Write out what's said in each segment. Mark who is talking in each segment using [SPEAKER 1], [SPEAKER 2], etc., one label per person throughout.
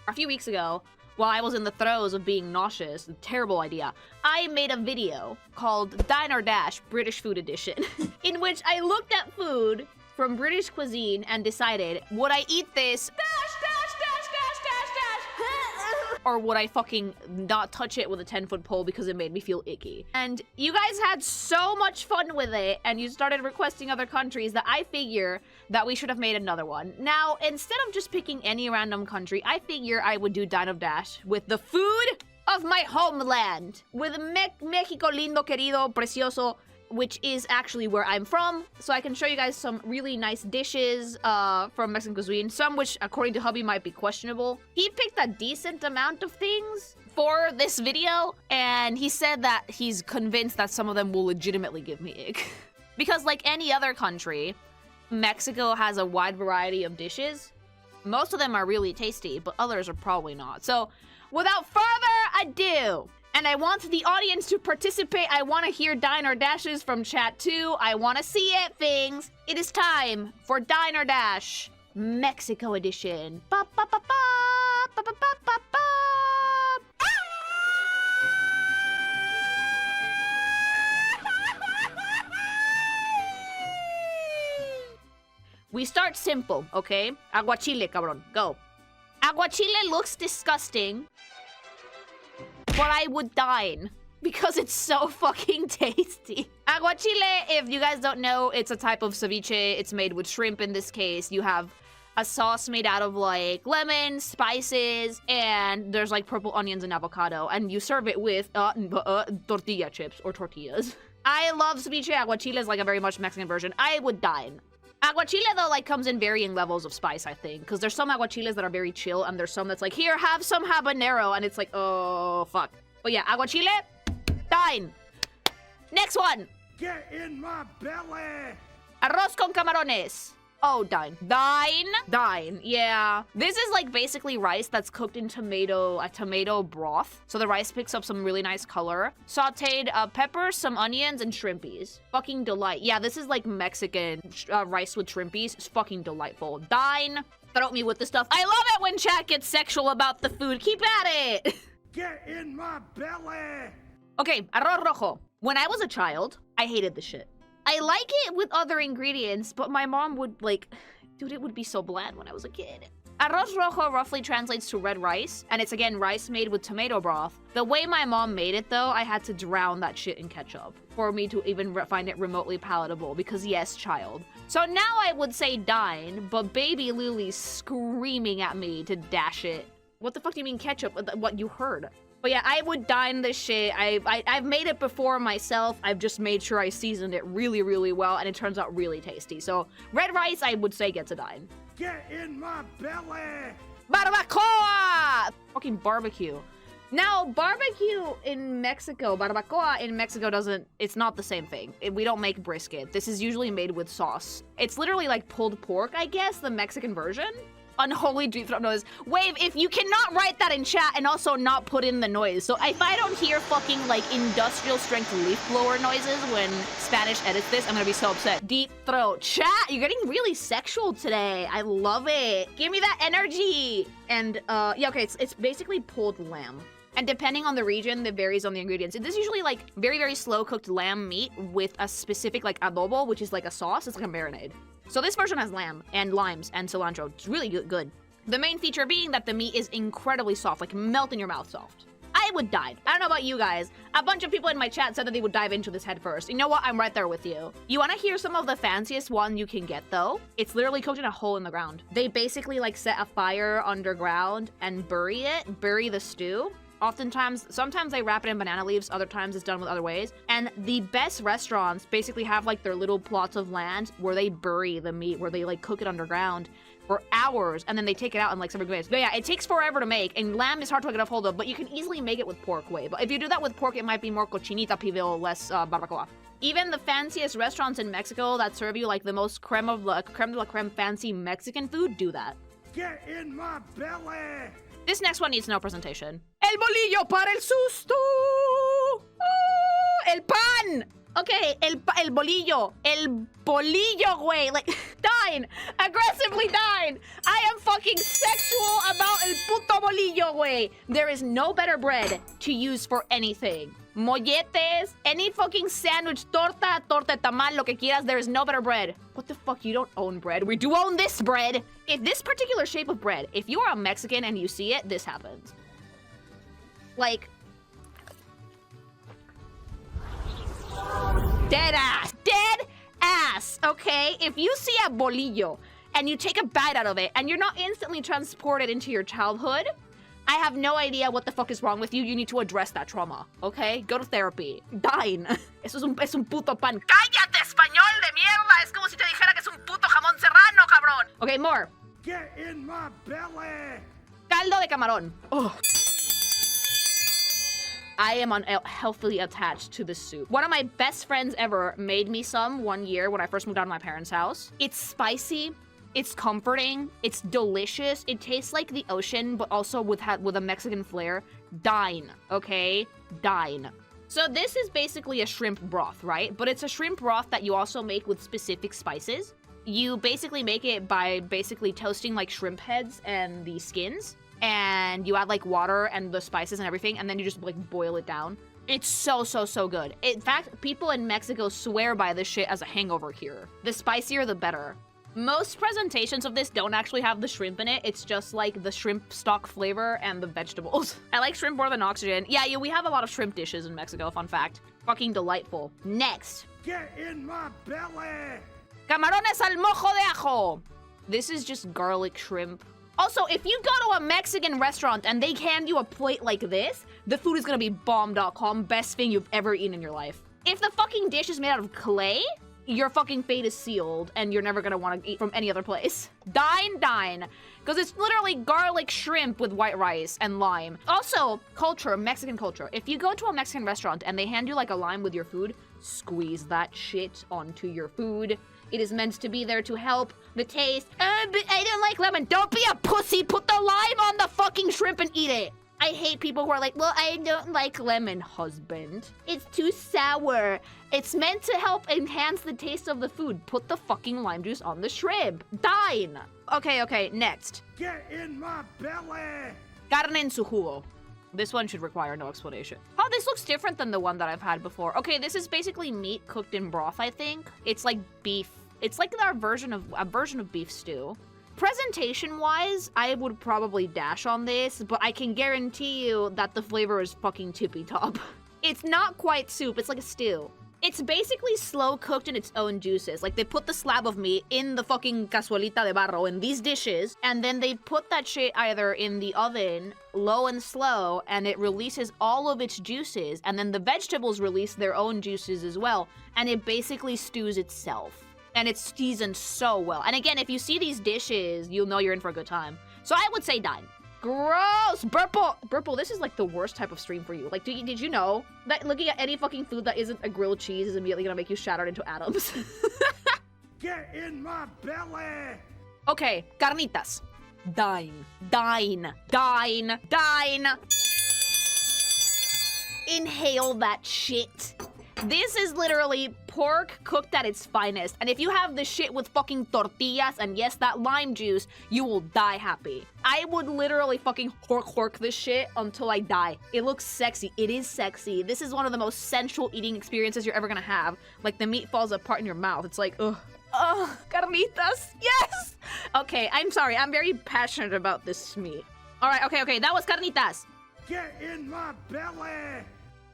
[SPEAKER 1] A few weeks ago, while I was in the throes of being nauseous, a terrible idea, I made a video called Dine or Dash British Food Edition, in which I looked at food from British cuisine and decided, would I eat this or would I fucking not touch it with a 10-foot pole because it made me feel icky? And you guys had so much fun with it, and you started requesting other countries that I figure that we should have made another one. Now, instead of just picking any random country, I figure I would do Dine or Dash with the food of my homeland. With Mexico lindo, querido, precioso, which is actually where I'm from. So I can show you guys some really nice dishes from Mexican cuisine, some which, according to hubby, might be questionable. He picked a decent amount of things for this video, and he said that he's convinced that some of them will legitimately give me ick. Because like any other country, Mexico has a wide variety of dishes. Most of them are really tasty, but others are probably not. So without further ado, and I want the audience to participate. I want to hear Dine or Dashes from chat too. I want to see it, things. It is time for Dine or Dash Mexico edition. Ba, ba, ba, ba, ba, ba, ba, ba, ba. We start simple, okay? Aguachile, cabrón. Go. Aguachile looks disgusting, but I would dine because it's so fucking tasty. Aguachile, if you guys don't know, it's a type of ceviche. It's made with shrimp in this case. You have a sauce made out of like lemon, spices, and there's like purple onions and avocado. And you serve it with tortilla chips or tortillas. I love ceviche. Aguachile is like a very much Mexican version. I would dine. Aguachile, though, like, comes in varying levels of spice, I think. Because there's some aguachiles that are very chill, and there's some that's like, here, have some habanero, and it's like, oh, fuck. But yeah, aguachile, dine. Next one.
[SPEAKER 2] Get in my belly!
[SPEAKER 1] Arroz con camarones. Oh, dine. Dine? Dine, yeah. This is, like, basically rice that's cooked in a tomato broth. So the rice picks up some really nice color. Sauteed peppers, some onions, and shrimpies. Fucking delight. Yeah, this is, like, Mexican rice with shrimpies. It's fucking delightful. Dine. Throw me with the stuff. I love it when chat gets sexual about the food. Keep at it.
[SPEAKER 2] Get in my belly!
[SPEAKER 1] Okay, arroz rojo. When I was a child, I hated the shit. I like it with other ingredients, but my mom would like, dude, it would be so bland when I was a kid. Arroz rojo roughly translates to red rice, and it's again rice made with tomato broth. The way my mom made it though, I had to drown that shit in ketchup for me to even find it remotely palatable, because yes, child. So now I would say dine, but baby Lily's screaming at me to dash it. What the fuck do you mean ketchup? What you heard? But yeah, I would dine this shit. I've made it before myself. I've just made sure I seasoned it really, really well, and it turns out really tasty. So red rice, I would say, gets a dine.
[SPEAKER 2] Get in my belly!
[SPEAKER 1] Barbacoa! Fucking barbecue. Now, barbecue in Mexico, barbacoa in Mexico it's not the same thing. We don't make brisket. This is usually made with sauce. It's literally like pulled pork, I guess, the Mexican version. Unholy deep throat noise. Wave, if you cannot write that in chat and also not put in the noise. So if I don't hear fucking like industrial strength leaf blower noises when Spanish edits this, I'm gonna be so upset. Deep throat. Chat, you're getting really sexual today. I love it. Give me that energy. And yeah, okay, it's basically pulled lamb. And depending on the region, it varies on the ingredients. This is usually like very, very slow cooked lamb meat with a specific like adobo, which is like a sauce. It's like a marinade. So this version has lamb and limes and cilantro. It's really good. The main feature being that the meat is incredibly soft, like melt in your mouth soft. I would dive. I don't know about you guys. A bunch of people in my chat said that they would dive into this head first. You know what? I'm right there with you. You want to hear some of the fanciest one you can get though? It's literally cooked in a hole in the ground. They basically like set a fire underground and bury the stew. Sometimes they wrap it in banana leaves, other times it's done with other ways. And the best restaurants basically have like their little plots of land where they bury the meat, where they like cook it underground for hours, and then they take it out in like separate ways. But yeah, it takes forever to make, and lamb is hard to get a hold of, but you can easily make it with pork way. But if you do that with pork, it might be more cochinita, pibil, less barbacoa. Even the fanciest restaurants in Mexico that serve you like the most creme de la creme fancy Mexican food do that.
[SPEAKER 2] Get in my belly!
[SPEAKER 1] This next one needs no presentation. El bolillo para el susto! Oh, el pan! Okay, el bolillo. El bolillo, güey. Like, dying. Aggressively dying. I am fucking sexual about el puto bolillo, güey. There is no better bread to use for anything. Molletes, any fucking sandwich, torta de tamal, lo que quieras, there is no better bread. What the fuck? You don't own bread? We do own this bread. If this particular shape of bread, if you are a Mexican and you see it, this happens. Like, dead ass, okay? If you see a bolillo and you take a bite out of it and you're not instantly transported into your childhood, I have no idea what the fuck is wrong with you. You need to address that trauma, okay? Go to therapy. Dying. Eso es un puto pan. ¡Cállate, español de mierda! Es como si te dijera que es un puto jamón serrano, cabrón. Okay, more.
[SPEAKER 2] Get in my belly!
[SPEAKER 1] Caldo de camarón. Oh. I am unhealthily attached to this soup. One of my best friends ever made me some one year when I first moved out of my parents' house. It's spicy. It's comforting. It's delicious. It tastes like the ocean, but also with a Mexican flair. Dine, okay? Dine. So this is basically a shrimp broth, right? But it's a shrimp broth that you also make with specific spices. You basically make it by basically toasting like shrimp heads and the skins. And you add like water and the spices and everything, and then you just like boil it down. It's so good. In fact, people in Mexico swear by this shit as a hangover cure. The spicier, the better. Most presentations of this don't actually have the shrimp in it. It's just like the shrimp stock flavor and the vegetables. I like shrimp more than oxygen. Yeah, we have a lot of shrimp dishes in Mexico, fun fact. Fucking delightful. Next.
[SPEAKER 2] Get in my belly!
[SPEAKER 1] Camarones al mojo de ajo. This is just garlic shrimp. Also, if you go to a Mexican restaurant and they hand you a plate like this, the food is gonna be bomb.com, best thing you've ever eaten in your life. If the fucking dish is made out of clay, your fucking fate is sealed and you're never gonna want to eat from any other place. Dine. Because it's literally garlic shrimp with white rice and lime. Also, culture, Mexican culture. If you go to a Mexican restaurant and they hand you like a lime with your food, squeeze that shit onto your food. It is meant to be there to help the taste. But I don't like lemon. Don't be a pussy. Put the lime on the fucking shrimp and eat it. I hate people who are like, well, I don't like lemon, husband. It's too sour. It's meant to help enhance the taste of the food. Put the fucking lime juice on the shrimp. Dine. Okay, next.
[SPEAKER 2] Get in my belly!
[SPEAKER 1] Carne en su jugo. This one should require no explanation. Oh, this looks different than the one that I've had before. Okay, this is basically meat cooked in broth, I think. It's like beef. It's like a version of beef stew. Presentation-wise, I would probably dash on this, but I can guarantee you that the flavor is fucking tippy-top. It's not quite soup, it's like a stew. It's basically slow cooked in its own juices. Like, they put the slab of meat in the fucking cazuelita de barro in these dishes, and then they put that shit either in the oven, low and slow, and it releases all of its juices, and then the vegetables release their own juices as well, and it basically stews itself. And it's seasoned so well. And again, if you see these dishes, you'll know you're in for a good time. So I would say dine. Gross! Burple, this is like the worst type of stream for you. Like, did you know that looking at any fucking food that isn't a grilled cheese is immediately gonna make you shatter into atoms?
[SPEAKER 2] Get in my belly!
[SPEAKER 1] Okay, carnitas. Dine. Inhale that shit. This is literally pork cooked at its finest. And if you have this shit with fucking tortillas and yes, that lime juice, you will die happy. I would literally fucking hork this shit until I die. It looks sexy. It is sexy. This is one of the most sensual eating experiences you're ever gonna have. Like, the meat falls apart in your mouth. It's like, ugh. Ugh, carnitas. Yes! Okay, I'm sorry. I'm very passionate about this meat. All right, okay. That was carnitas.
[SPEAKER 2] Get in my belly!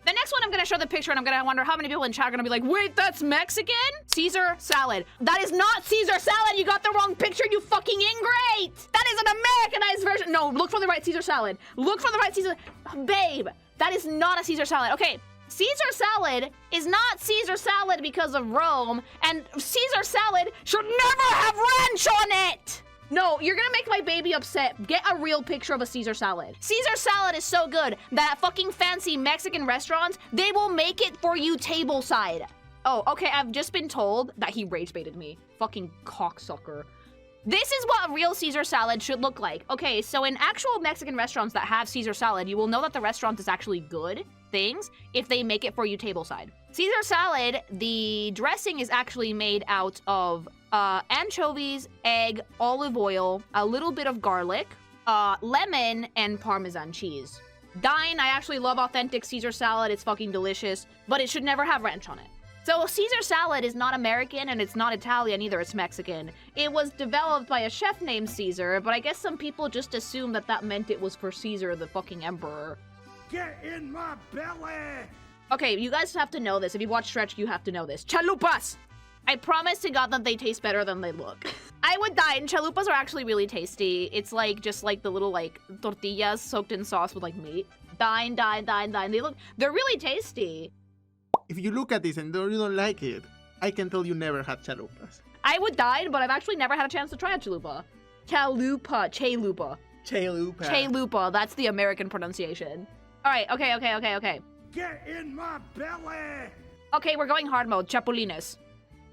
[SPEAKER 1] The next one I'm gonna show the picture and I'm gonna wonder how many people in chat are gonna be like, wait, that's Mexican? Caesar salad. That is not Caesar salad. You got the wrong picture, you fucking ingrate. That is an Americanized version. No, look for the right Caesar salad. Look for the right Caesar. Babe, that is not a Caesar salad. Okay, Caesar salad is not Caesar salad because of Rome, and Caesar salad should never have ranch on it. No, you're gonna make my baby upset. Get a real picture of a Caesar salad. Caesar salad is so good that at fucking fancy Mexican restaurants, they will make it for you tableside. Oh, okay, I've just been told that he rage baited me. Fucking cocksucker. This is what real Caesar salad should look like. Okay, so in actual Mexican restaurants that have Caesar salad, you will know that the restaurant is actually good things if they make it for you tableside. Caesar salad, the dressing is actually made out of anchovies, egg, olive oil, a little bit of garlic, lemon, and Parmesan cheese. Dine, I actually love authentic Caesar salad. It's fucking delicious, but it should never have ranch on it. So Caesar salad is not American and it's not Italian either, it's Mexican. It was developed by a chef named Caesar, but I guess some people just assumed that that meant it was for Caesar, the fucking emperor.
[SPEAKER 2] Get in my belly!
[SPEAKER 1] Okay, you guys have to know this. If you watch Stretch, you have to know this. Chalupas! I promise to God that they taste better than they look. I would dine. Chalupas are actually really tasty. It's like, just like the little like tortillas soaked in sauce with like meat. Dine. They're really tasty.
[SPEAKER 3] If you look at this and you don't like it, I can tell you never had chalupas.
[SPEAKER 1] I would dine, but I've actually never had a chance to try a chalupa. Chalupa. Chalupa, that's the American pronunciation. All right, okay.
[SPEAKER 2] Get in my belly!
[SPEAKER 1] Okay, we're going hard mode. Chapulines.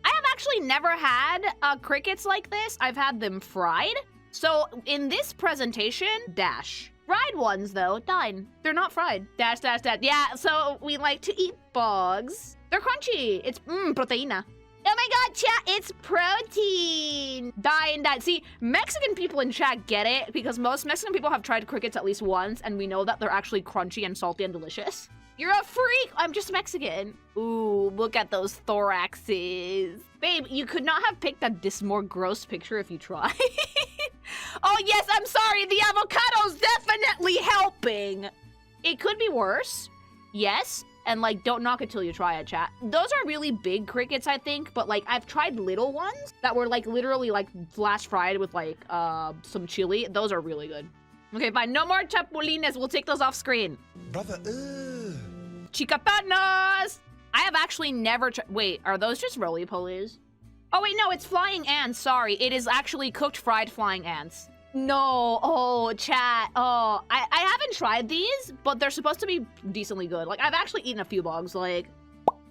[SPEAKER 1] I have actually never had crickets like this. I've had them fried. So in this presentation, dash. Fried ones, though, dine. They're not fried. Dash. Yeah, so we like to eat bugs. They're crunchy. It's, proteína. Oh my god, chat, it's protein. Dine. See, Mexican people in chat get it because most Mexican people have tried crickets at least once, and we know that they're actually crunchy and salty and delicious. You're a freak. I'm just Mexican. Ooh, look at those thoraxes. Babe, you could not have picked this more gross picture if you tried. Oh, yes, I'm sorry. The avocado's definitely helping. It could be worse. Yes. And, like, don't knock it till you try it, chat. Those are really big crickets, I think. But, like, I've tried little ones that were, like, literally, like, flash fried with, like, some chili. Those are really good. Okay, fine. No more chapulines. We'll take those off screen.
[SPEAKER 4] Brother,
[SPEAKER 1] Chicatanas! I have actually never wait, are those just roly-polies? Oh, wait, no, it's flying ants. Sorry, it is actually cooked fried flying ants. No, oh, chat. Oh, I haven't tried these, but they're supposed to be decently good. Like, I've actually eaten a few bugs, like.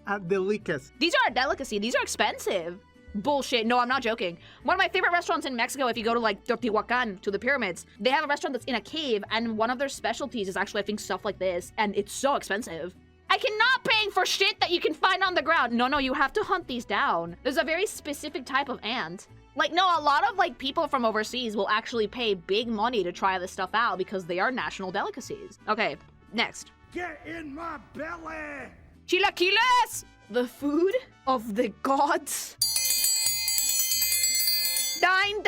[SPEAKER 3] A delicacy.
[SPEAKER 1] These are a delicacy. These are expensive. Bullshit. No, I'm not joking. One of my favorite restaurants in Mexico, if you go to, like, Teotihuacan, to the pyramids, they have a restaurant that's in a cave, and one of their specialties is actually, I think, stuff like this, and it's so expensive. I cannot pay for shit that you can find on the ground. No, you have to hunt these down. There's a very specific type of ant. Like, no, a lot of, like, people from overseas will actually pay big money to try this stuff out because they are national delicacies. Okay, next.
[SPEAKER 2] Get in my belly!
[SPEAKER 1] Chilaquiles! The food of the gods. Dine.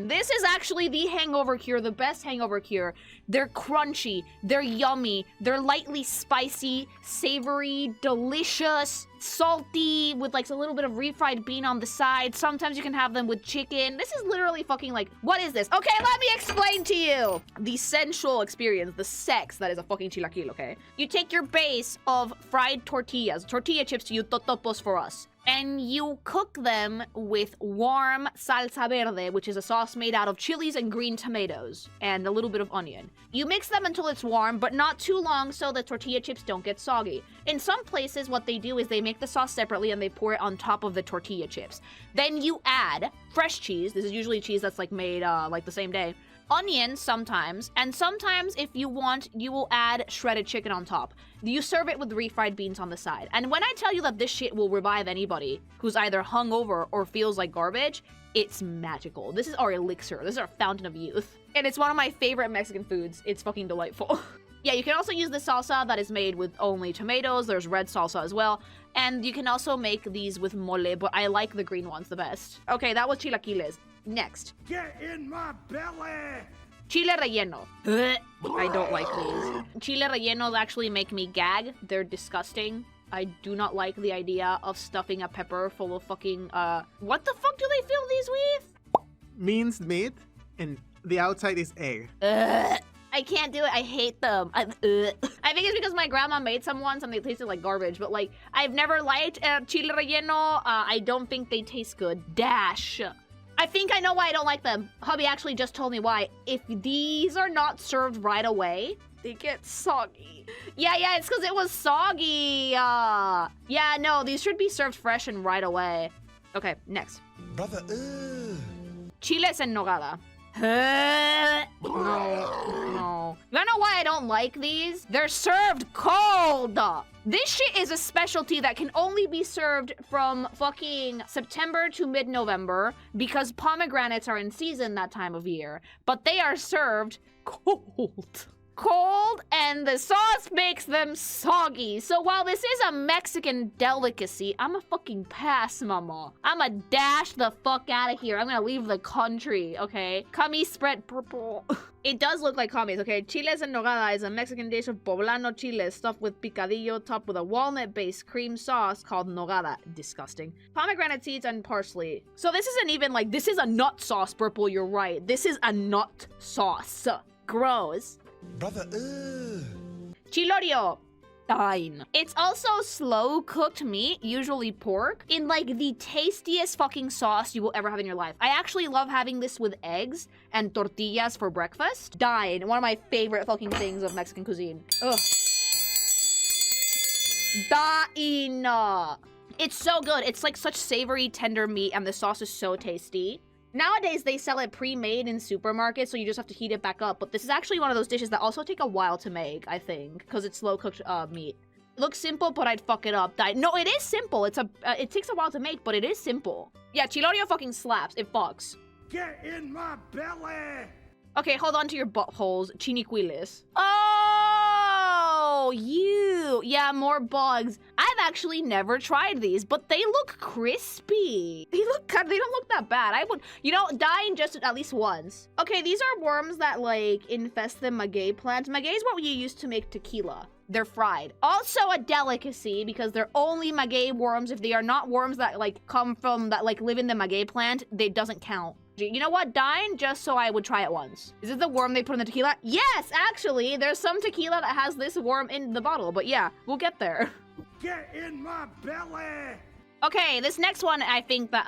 [SPEAKER 1] This is actually the hangover cure, the best hangover cure. They're crunchy, they're yummy, they're lightly spicy, savory, delicious, salty, with like a little bit of refried bean on the side. Sometimes you can have them with chicken. This is literally fucking like, what is this? Okay, let me explain to you. The sensual experience, the sex that is a fucking chilaquil, okay? You take your base of fried tortillas, tortilla chips to you, totopos for us. And you cook them with warm salsa verde, which is a sauce made out of chilies and green tomatoes, and a little bit of onion. You mix them until it's warm, but not too long so the tortilla chips don't get soggy. In some places, what they do is they make the sauce separately and they pour it on top of the tortilla chips. Then you add fresh cheese. This is usually cheese that's like made like the same day. Onions sometimes, and sometimes if you want, you will add shredded chicken on top. You serve it with refried beans on the side. And when I tell you that this shit will revive anybody who's either hungover or feels like garbage, it's magical. This is our elixir. This is our fountain of youth. And it's one of my favorite Mexican foods. It's fucking delightful. Yeah, you can also use the salsa that is made with only tomatoes. There's red salsa as well. And you can also make these with mole, but I like the green ones the best. Okay, that was chilaquiles. Next.
[SPEAKER 2] Get in my belly!
[SPEAKER 1] Chile relleno. I don't like these. Chile rellenos actually make me gag. They're disgusting. I do not like the idea of stuffing a pepper full of fucking, what the fuck do they fill these with?
[SPEAKER 3] Minced meat, and the outside is egg.
[SPEAKER 1] I can't do it. I hate them. I think it's because my grandma made some once and they tasted like garbage. But like, I've never liked chile relleno. I don't think they taste good. Dash. I think I know why I don't like them. Hubby actually just told me why. If these are not served right away, they get soggy. Yeah, it's because it was soggy. Yeah, no, these should be served fresh and right away. Okay, next.
[SPEAKER 4] Brother,
[SPEAKER 1] Chiles and nogada. No. You wanna know why I don't like these? They're served cold. This shit is a specialty that can only be served from fucking September to mid-November because pomegranates are in season that time of year. But they are served cold. Cold, and the sauce makes them soggy. So while this is a Mexican delicacy, I'm a fucking pass, mama. I'm a dash the fuck out of here. I'm gonna leave the country, okay? Kami spread purple. It does look like kamis, okay? Chiles en nogada is a Mexican dish of poblano chile stuffed with picadillo topped with a walnut-based cream sauce called nogada. Disgusting. Pomegranate seeds and parsley. So this isn't even like, this is a nut sauce, purple, you're right. This is a nut sauce. Gross.
[SPEAKER 4] brother,
[SPEAKER 1] Chilorio. Fine. It's also slow cooked meat, usually pork, in like the tastiest fucking sauce you will ever have in your life. I actually love having this with eggs and tortillas for breakfast. Dine. One of my favorite fucking things of Mexican cuisine. Ugh. Dine. It's so good. It's like such savory, tender meat, and the sauce is so tasty. Nowadays, they sell it pre-made in supermarkets, so you just have to heat it back up. But this is actually one of those dishes that also take a while to make, I think, because it's slow-cooked meat. It looks simple, but I'd fuck it up. No, it is simple. It takes a while to make, but it is simple. Yeah, Chilorio fucking slaps. It fucks.
[SPEAKER 2] Get in my belly!
[SPEAKER 1] Okay, hold on to your buttholes. Chiniculies. Oh, you. Yeah, more bugs. I've actually never tried these, but they look crispy. They don't look that bad. I would, dine just at least once. Okay, these are worms that, like, infest the maguey plant. Maguey is what you use to make tequila. They're fried. Also a delicacy because they're only maguey worms. If they are not worms that, like, come from, that, like, live in the maguey plant, they doesn't count. You know what? Dine just so I would try it once. Is it the worm they put in the tequila? Yes, actually. There's some tequila that has this worm in the bottle. But yeah, we'll get there.
[SPEAKER 2] Get in my belly!
[SPEAKER 1] Okay, this next one, I think that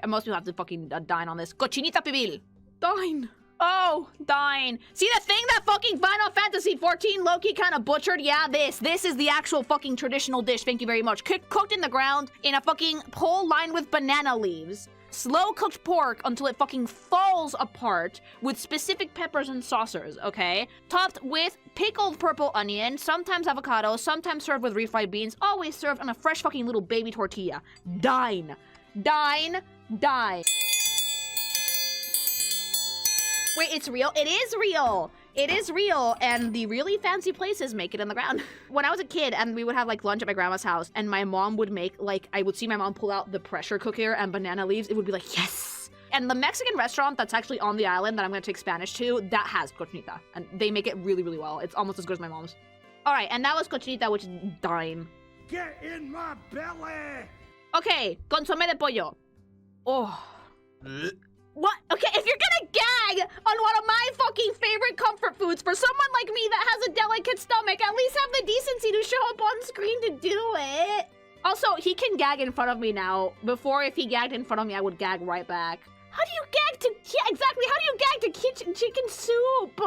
[SPEAKER 1] most people have to fucking dine on this. Cochinita pibil. Dine. Oh, dine. See the thing that fucking Final Fantasy 14 Loki kind of butchered? Yeah, this is the actual fucking traditional dish. Thank you very much. Cooked in the ground in a fucking hole lined with banana leaves. Slow cooked pork until it fucking falls apart with specific peppers and saucers, okay? Topped with pickled purple onion, sometimes avocado, sometimes served with refried beans, always served on a fresh fucking little baby tortilla. Dine. Dine. Dine. Wait, it's real? It is real! It is real, and the really fancy places make it in the ground. When I was a kid and we would have like lunch at my grandma's house and my mom would make like, I would see my mom pull out the pressure cooker and banana leaves, it would be like, yes! And the Mexican restaurant that's actually on the island that I'm gonna take Spanish to, that has cochinita. And they make it really, really well. It's almost as good as my mom's. All right, and that was cochinita, which is dime.
[SPEAKER 2] Get in my belly!
[SPEAKER 1] Okay, consome de pollo. Oh. What? Okay, if you're gonna gag on one of my fucking favorite comfort foods for someone like me that has a delicate stomach, at least have the decency to show up on screen to do it. Also, he can gag in front of me now. Before, if he gagged in front of me, I would gag right back. How do you gag to... Yeah, exactly. How do you gag to chicken soup?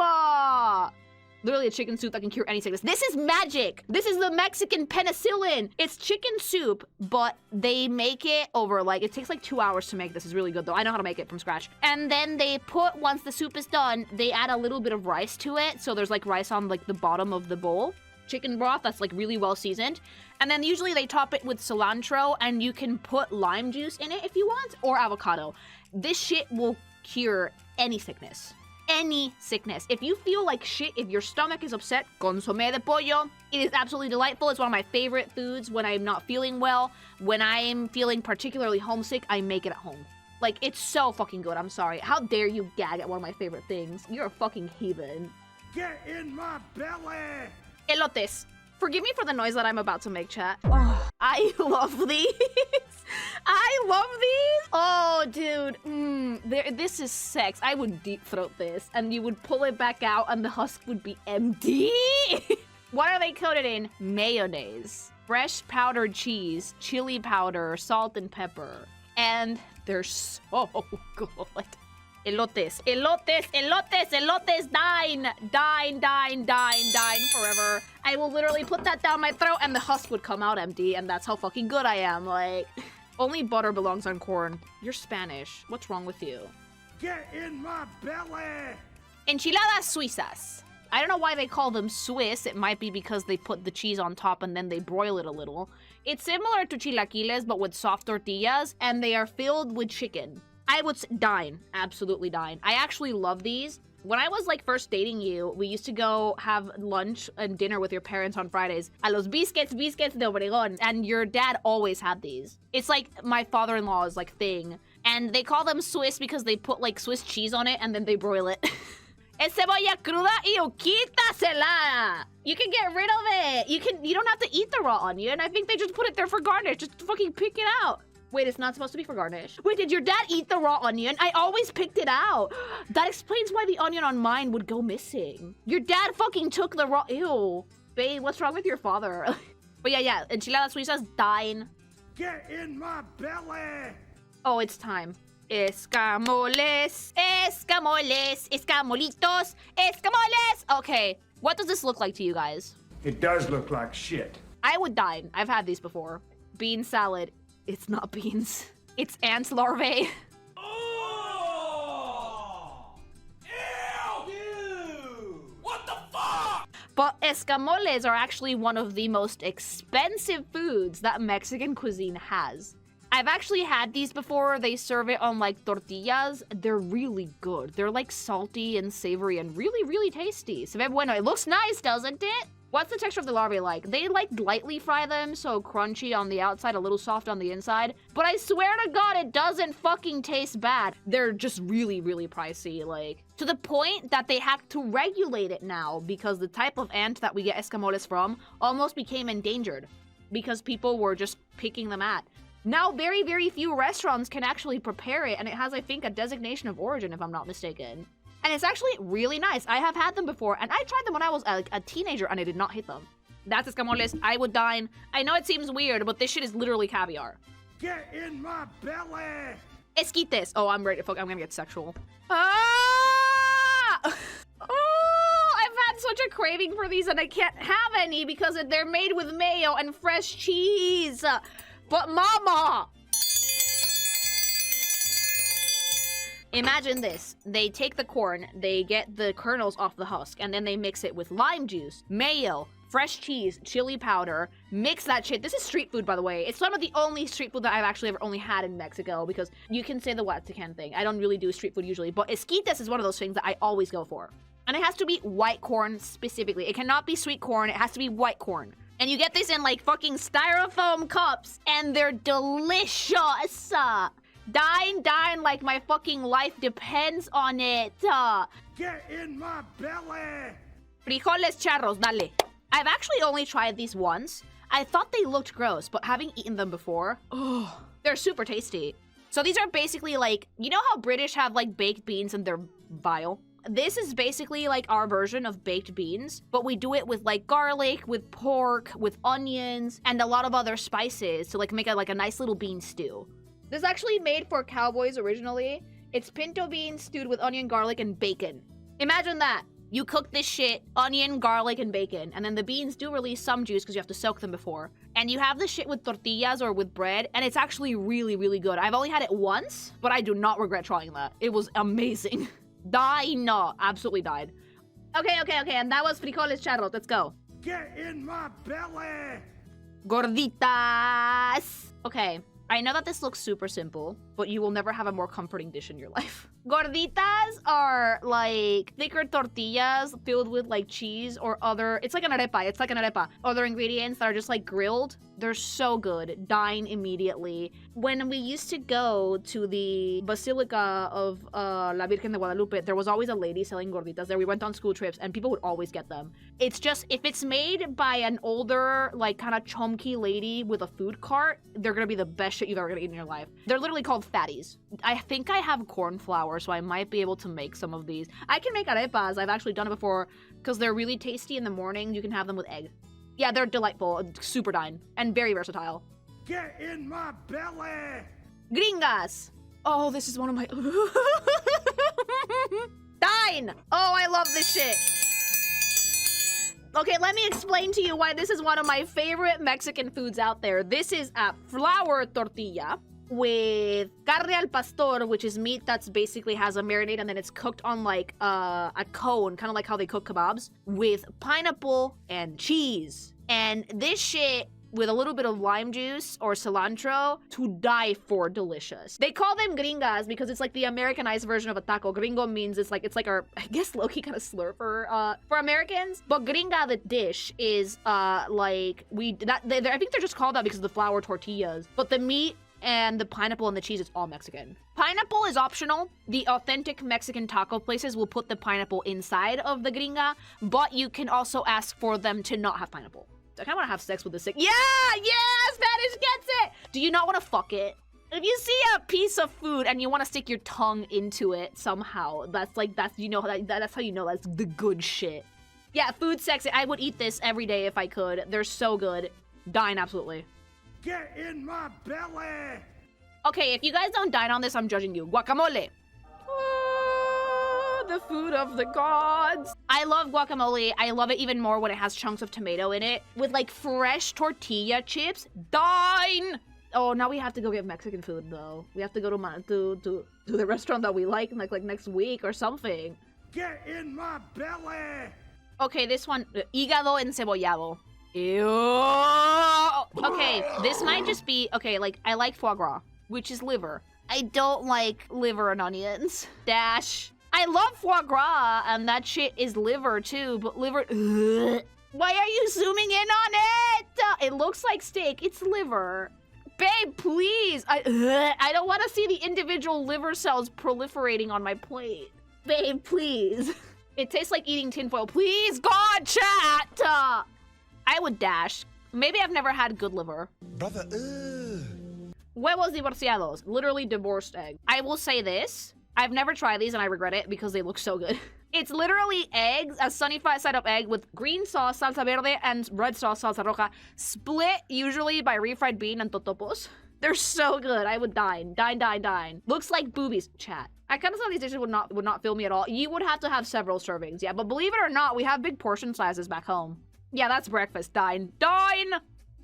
[SPEAKER 1] Literally a chicken soup that can cure any sickness. This is magic. This is the Mexican penicillin. It's chicken soup, but they make it over like, it takes like 2 hours to make this. It's really good though. I know how to make it from scratch. And then they put, once the soup is done, they add a little bit of rice to it. So there's like rice on like the bottom of the bowl. Chicken broth that's like really well seasoned. And then usually they top it with cilantro and you can put lime juice in it if you want, or avocado. This shit will cure any sickness. Any sickness. If you feel like shit, if your stomach is upset, consome de pollo. It is absolutely delightful. It's one of my favorite foods when I'm not feeling well. When I'm feeling particularly homesick, I make it at home. Like, it's so fucking good. I'm sorry. How dare you gag at one of my favorite things? You're a fucking heathen.
[SPEAKER 2] Get in my belly!
[SPEAKER 1] Elotes. Forgive me for the noise that I'm about to make, chat. Oh, I love these. I love these. Oh, dude. This is sex. I would deep throat this, and you would pull it back out, and the husk would be empty. What are they coated in? Mayonnaise, fresh powdered cheese, chili powder, salt and pepper. And they're so good. Elotes, elotes, elotes, elotes, dine, dine, dine, dine, dine forever. I will literally put that down my throat and the husk would come out empty, and that's how fucking good I am. Like, Only butter belongs on corn. You're Spanish. What's wrong with you?
[SPEAKER 2] Get in my belly!
[SPEAKER 1] Enchiladas suizas. I don't know why they call them Swiss. It might be because they put the cheese on top and then they broil it a little. It's similar to chilaquiles, but with soft tortillas, and they are filled with chicken. I would dine. Absolutely dine. I actually love these. When I was like first dating you, we used to go have lunch and dinner with your parents on Fridays. A los biscuits de Obregón. And your dad always had these. It's like my father-in-law's like thing. And they call them Swiss because they put like Swiss cheese on it and then they broil it. Es cebolla cruda y quítasela. You can get rid of it. You don't have to eat the raw onion. I think they just put it there for garnish. Just fucking pick it out. Wait, it's not supposed to be for garnish. Wait, did your dad eat the raw onion? I always picked it out. That explains why the onion on mine would go missing. Your dad fucking took the raw... Ew. Babe, what's wrong with your father? But yeah. Enchiladas suizas, dine.
[SPEAKER 2] Get in my belly!
[SPEAKER 1] Oh, it's time. Escamoles, escamoles, escamolitos, escamoles. Okay, what does this look like to you guys?
[SPEAKER 2] It does look like shit.
[SPEAKER 1] I would dine. I've had these before. Bean salad. It's not beans. It's ants larvae.
[SPEAKER 2] Oh! Ew! What the fuck?
[SPEAKER 1] But escamoles are actually one of the most expensive foods that Mexican cuisine has. I've actually had these before. They serve it on like tortillas. They're really good. They're like salty and savory and really, really tasty. Se ve bueno. It looks nice, doesn't it? What's the texture of the larvae like? They like lightly fry them, so crunchy on the outside, a little soft on the inside. But I swear to God, it doesn't fucking taste bad. They're just really, really pricey, like, to the point that they have to regulate it now because the type of ant that we get escamoles from almost became endangered because people were just picking them at. Now, very, very few restaurants can actually prepare it, and it has, I think, a designation of origin, if I'm not mistaken. And it's actually really nice. I have had them before, and I tried them when I was a teenager, and I did not hate them. That's escamoles. I would dine. I know it seems weird, but this shit is literally caviar.
[SPEAKER 2] Get in my belly!
[SPEAKER 1] Esquites. Oh, I'm ready to fuck. I'm gonna get sexual. Ah! Oh, I've had such a craving for these, and I can't have any because they're made with mayo and fresh cheese. But mama! Imagine this. They take the corn, they get the kernels off the husk, and then they mix it with lime juice, mayo, fresh cheese, chili powder, mix that shit. This is street food, by the way. It's some of the only street food that I've actually ever only had in Mexico because you can say the Huaxtecan thing. I don't really do street food usually, but esquites is one of those things that I always go for. And it has to be white corn specifically. It cannot be sweet corn. It has to be white corn. And you get this in like fucking styrofoam cups, and they're delicious. Dine like my fucking life depends on it.
[SPEAKER 2] Get in my belly!
[SPEAKER 1] Frijoles charros, dale. I've actually only tried these once. I thought they looked gross, but having eaten them before, oh, they're super tasty. So these are basically like, you know how British have like baked beans and they're vile? This is basically like our version of baked beans, but we do it with like garlic, with pork, with onions, and a lot of other spices to like make a nice little bean stew. This is actually made for cowboys originally. It's pinto beans stewed with onion, garlic, and bacon. Imagine that. You cook this shit, onion, garlic, and bacon, and then the beans do release some juice because you have to soak them before. And you have this shit with tortillas or with bread, and it's actually really, really good. I've only had it once, but I do not regret trying that. It was amazing. No, absolutely died. Okay, and that was frijoles charros. Let's go.
[SPEAKER 2] Get in my belly!
[SPEAKER 1] Gorditas. Okay, I know that this looks super simple, but you will never have a more comforting dish in your life. Gorditas are like thicker tortillas filled with like cheese or other, it's like an arepa, other ingredients that are just like grilled. They're so good. Dine immediately. When we used to go to the Basilica of La Virgen de Guadalupe, there was always a lady selling gorditas there. We went on school trips and people would always get them. It's just, if it's made by an older, like kind of chomky lady with a food cart, they're gonna be the best shit you've ever gonna eat in your life. They're literally called fatties. I think I have corn flour, so I might be able to make some of these. I can make arepas. I've actually done it before because they're really tasty in the morning. You can have them with egg. Yeah, they're delightful, super dine, and very versatile.
[SPEAKER 2] Get in my belly!
[SPEAKER 1] Gringas! Oh, this is one of my... Dine! Oh, I love this shit. Okay, let me explain to you why this is one of my favorite Mexican foods out there. This is a flour tortilla. with carne al pastor, which is meat that's basically has a marinade and then it's cooked on like a cone, kind of like how they cook kebabs, with pineapple and cheese. And this shit with a little bit of lime juice or cilantro to die for delicious. They call them gringas because it's like the Americanized version of a taco. Gringo means it's like our, I guess, low-key kind of slur for Americans. But gringa, the dish, is like I think they're just called that because of the flour tortillas. But the meat and the pineapple and the cheese is all Mexican. Pineapple is optional. The authentic Mexican taco places will put the pineapple inside of the gringa, but you can also ask for them to not have pineapple. I kind of want to have sex with the sick. Yeah, Spanish gets it. Do you not want to fuck it? If you see a piece of food and you want to stick your tongue into it somehow, that's how you know that's the good shit. Yeah, food sexy. I would eat this every day if I could. They're so good. Dine absolutely.
[SPEAKER 2] Get in my belly!
[SPEAKER 1] Okay, if you guys don't dine on this, I'm judging you. Guacamole. The food of the gods. I love guacamole. I love it even more when it has chunks of tomato in it. With like fresh tortilla chips. Dine! Oh, now we have to go get Mexican food though. We have to go to the restaurant that we like like next week or something.
[SPEAKER 2] Get in my belly!
[SPEAKER 1] Okay, this one. Hígado encebollado. Ew. Okay, this might just be, okay, like, I like foie gras, which is liver. I don't like liver and onions. Dash. I love foie gras, and that shit is liver, too, but liver, why are you zooming in on it? It looks like steak. It's liver. Babe, please. I don't want to see the individual liver cells proliferating on my plate. Babe, please. It tastes like eating tinfoil. Please, God, chat! I would dash. Maybe I've never had good liver.
[SPEAKER 4] Brother,
[SPEAKER 1] Huevos divorciados. Literally divorced egg. I will say this. I've never tried these and I regret it because they look so good. It's literally eggs, a sunny side up egg with green sauce, salsa verde, and red sauce, salsa roja, split usually by refried bean and totopos. They're so good. I would dine. Dine. Looks like boobies. Chat. I kind of thought these dishes would not fill me at all. You would have to have several servings. Yeah, but believe it or not, we have big portion sizes back home. Yeah, that's breakfast. Dine.